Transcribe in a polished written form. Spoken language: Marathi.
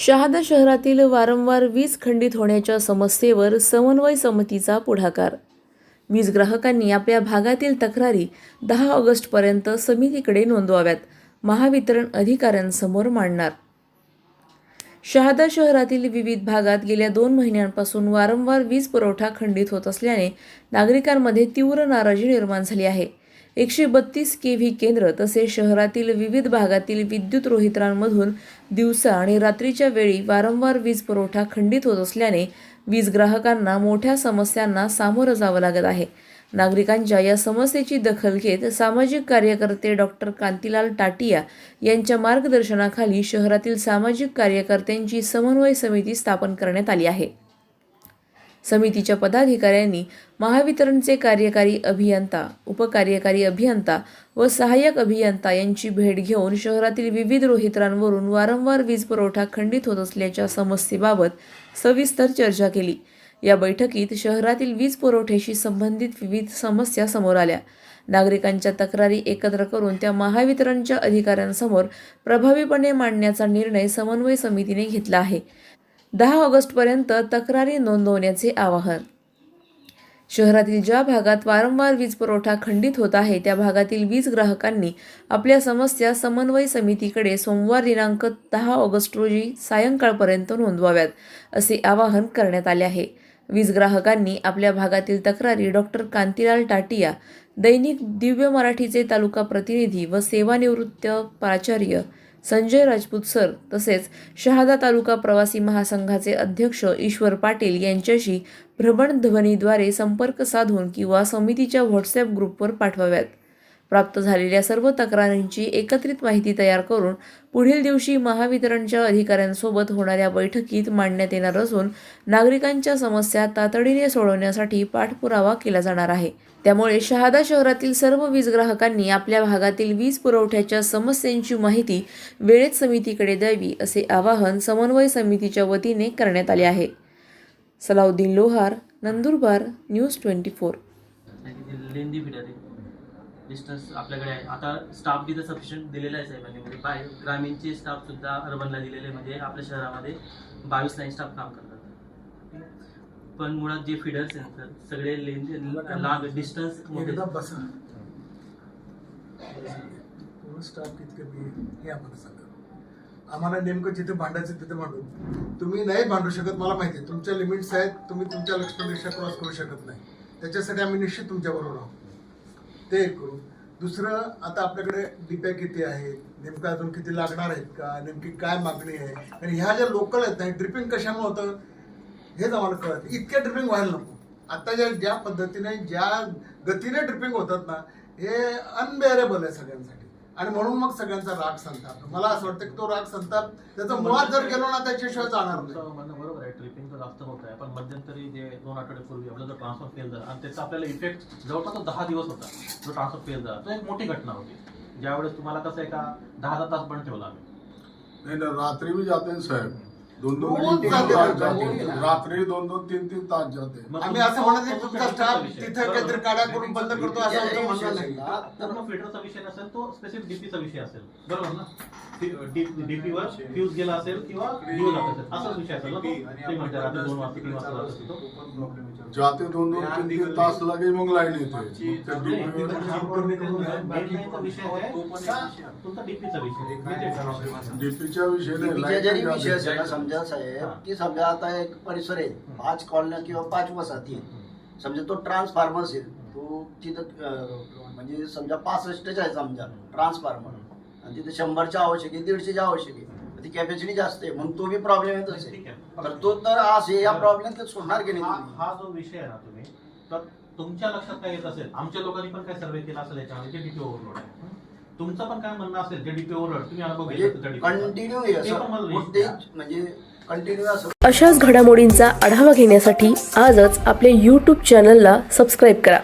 शहादा शहरातील वारंवार वीज खंडित होण्याच्या समस्येवर समन्वय समितीचा पुढाकार. वीज ग्राहकांनी आपल्या भागातील तक्रारी 10 ऑगस्टपर्यंत समितीकडे नोंदवाव्यात, महावितरण अधिकाऱ्यांसमोर मांडणार. शहादा शहरातील विविध भागात गेल्या 2 महिन्यांपासून वारंवार वीज पुरवठा खंडित होत असल्याने नागरिकांमध्ये तीव्र नाराजी निर्माण झाली आहे. 132 केव्ही केंद्र तसेच शहरातील विविध भागातील विद्युत रोहित्रांमधून दिवसा आणि रात्रीच्या वेळी वारंवार वीज पुरवठा खंडित होत असल्याने वीज ग्राहकांना मोठ्या समस्यांना सामोरं जावं लागत आहे. नागरिकांच्या या समस्येची दखल घेत सामाजिक कार्यकर्ते डॉक्टर कांतीलाल टाटिया यांच्या मार्गदर्शनाखाली शहरातील सामाजिक कार्यकर्त्यांची समन्वय समिती स्थापन करण्यात आली आहे. समितीच्या पदाधिकाऱ्यांनी महावितरणचे कार्यकारी अभियंता, उपकार्यकारी अभियंता व सहाय्यक अभियंता यांची भेट घेऊन शहरातील विविध रोहित्रांवरून वारंवार वीज पुरवठा खंडित होत असल्याच्या समस्येबाबत सविस्तर चर्चा केली. या बैठकीत शहरातील वीज पुरवठ्याशी संबंधित विविध समस्या समोर आल्या. नागरिकांच्या तक्रारी एकत्र करून त्या महावितरणच्या अधिकाऱ्यांसमोर प्रभावीपणे मांडण्याचा निर्णय समन्वय समितीने घेतला आहे. 10 ऑगस्टपर्यंत तक्रारी नोंदवण्याचे आवाहन. शहरातील ज्या भागात वारंवार वीज पुरवठा खंडित होत आहे त्या भागातील वीज ग्राहकांनी आपल्या समस्या समन्वय समितीकडे सोमवार दिनांक 10 ऑगस्ट रोजी सायंकाळपर्यंत नोंदवाव्यात, असे आवाहन करण्यात आले आहे. वीज ग्राहकांनी आपल्या भागातील तक्रारी डॉक्टर कांतीलाल टाटिया, दैनिक दिव्य मराठीचे तालुका प्रतिनिधी व सेवानिवृत्त प्राचार्य संजय राजपूत सर तसेच शहादा तालुका प्रवासी महासंघाचे अध्यक्ष ईश्वर पाटील यांच्याशी भ्रमणध्वनीद्वारे संपर्क साधून किंवा समितीच्या व्हॉट्सॲप ग्रुपवर पाठवाव्यात. प्राप्त झालेल्या सर्व तक्रारींची एकत्रित माहिती तयार करून पुढील दिवशी महावितरणच्या अधिकाऱ्यांसोबत होणाऱ्या बैठकीत मांडण्यात येणार असून नागरिकांच्या समस्या तातडीने सोडवण्यासाठी पाठपुरावा केला जाणार आहे. त्यामुळे शहादा शहरातील सर्व वीज ग्राहकांनी आपल्या भागातील वीज पुरवठ्याच्या समस्यांची माहिती वेळेत समितीकडे द्यावी, असे आवाहन समन्वय समितीच्या वतीने करण्यात आले आहे. सलाउद्दीन लोहार, नंदुरबार, न्यूज 24. डिस्टन्स आपल्याकडे आहे. आता स्टाफ बी तर सफिशियंट दिलेला आहे साहेबांनी, म्हणजे बाहेर ग्रामीणचे स्टाफ सुद्धा अर्बनला दिलेले, म्हणजे आपल्या शहरामध्ये 22 लाईन स्टाफ काम करतात. पण मुळात जे फीडर्स आहेत तर सगळे लांब डिस्टन्स स्टाफ कितके हे आम्हाला सांगा. आम्हाला नेमकं जिथे भांडायचं तिथे भांडू. तुम्ही नाही भांडू शकत, मला माहिती आहे. तुमच्या लिमिट्स आहेत, तुम्ही तुमच्या लक्ष्मण रेषा क्रॉस करू शकत नाही. त्याच्यासाठी आम्ही निश्चित तुमच्याबरोबर आहोत, ते एक करू. दुसरं, आता आपल्याकडे डिप्या किती आहेत, नेमकं अजून किती लागणार आहेत का, नेमकी काय मागणी आहे, आणि ह्या ज्या लोकल आहेत ना, ड्रिपिंग कशामुळे होतं हेच आम्हाला कळत. इतक्या ड्रिपिंग व्हायला नको. आता ज्या पद्धतीने ज्या गतीने ड्रिपिंग होतात ना, हे अनबेअरेबल आहे सगळ्यांसाठी, आणि म्हणून मग सगळ्यांचा राग संताप. मला असं वाटतं की तो राग संताप त्याचा मुळात जर गेलो ना त्याच्याशिवाय जाणार नाही. बरोबर आहे, ट्रिपिंग तर जास्त होत आहे. पण मध्यंतरी जे 2 आठवड्यापूर्वी आपला जो ट्रान्सफर फेल झाला आणि त्याचा आपल्याला इफेक्ट जवळपास 10 दिवस होता, जो ट्रान्सफर फेल झाला तो एक मोठी घटना होती. ज्यावेळेस तुम्हाला कसं आहे का 10 तास बंद ठेवला आम्ही. नाही, रात्री भी जाते हैं साहेब, 2-2 रात्री 2-2 3-3 तास जाते. आम्ही असं म्हणत नाही तुमचा स्टाफ तिथे काहीतरी काड्या करून बंद करतो असं आमचं म्हणणं नाही. तर मग फिल्टरचा विषय नसेल, तो स्पेसिफिक डीपीचा विषय असेल, बरोबर ना. डीपीवर फ्यूज गेला असेल किंवा दिवस जात असेल असाच विषय असेल ना. ते म्हणतात रात्री 2 वाजता 3 वाजता जाते 2-2 3-3 तास लगे मग लाईन येते. डीपीचा विषय समजा साहेब की समजा आता एक परिसर आहे, 5 कॉलन्या किंवा 5 वसाहती, समजा तो ट्रान्सफॉर्मर असेल, तो तिथं म्हणजे समजा 65 आहे समजा ट्रान्सफॉर्मर, आणि तिथे 100च्या आवश्यक आहे, 150च्या आवश्यक आहे, ती कॅपॅसिटी जास्त आहे, म्हणून तो बी प्रॉब्लेम येत असेल. तर तो तर असे या प्रॉब्लेम सोडणार की नाही. हा जो विषय आहे ना, तुम्ही तर तुमच्या लक्षात काय येत असेल, आमच्या लोकांनी पण काय सर्वे केला असेल याच्यामध्ये, डीपी ओव्हरलोड आहे. तुमचं पण काय म्हणणं असेल जे डीपी ओव्हरलोड तुम्ही अनुभव कंटिन्यू म्हणजे कंटिन्यू असं. अशाच घडामोडींचा आढावा घेण्यासाठी आजच आपल्या YouTube चॅनलला सबस्क्राईब करा.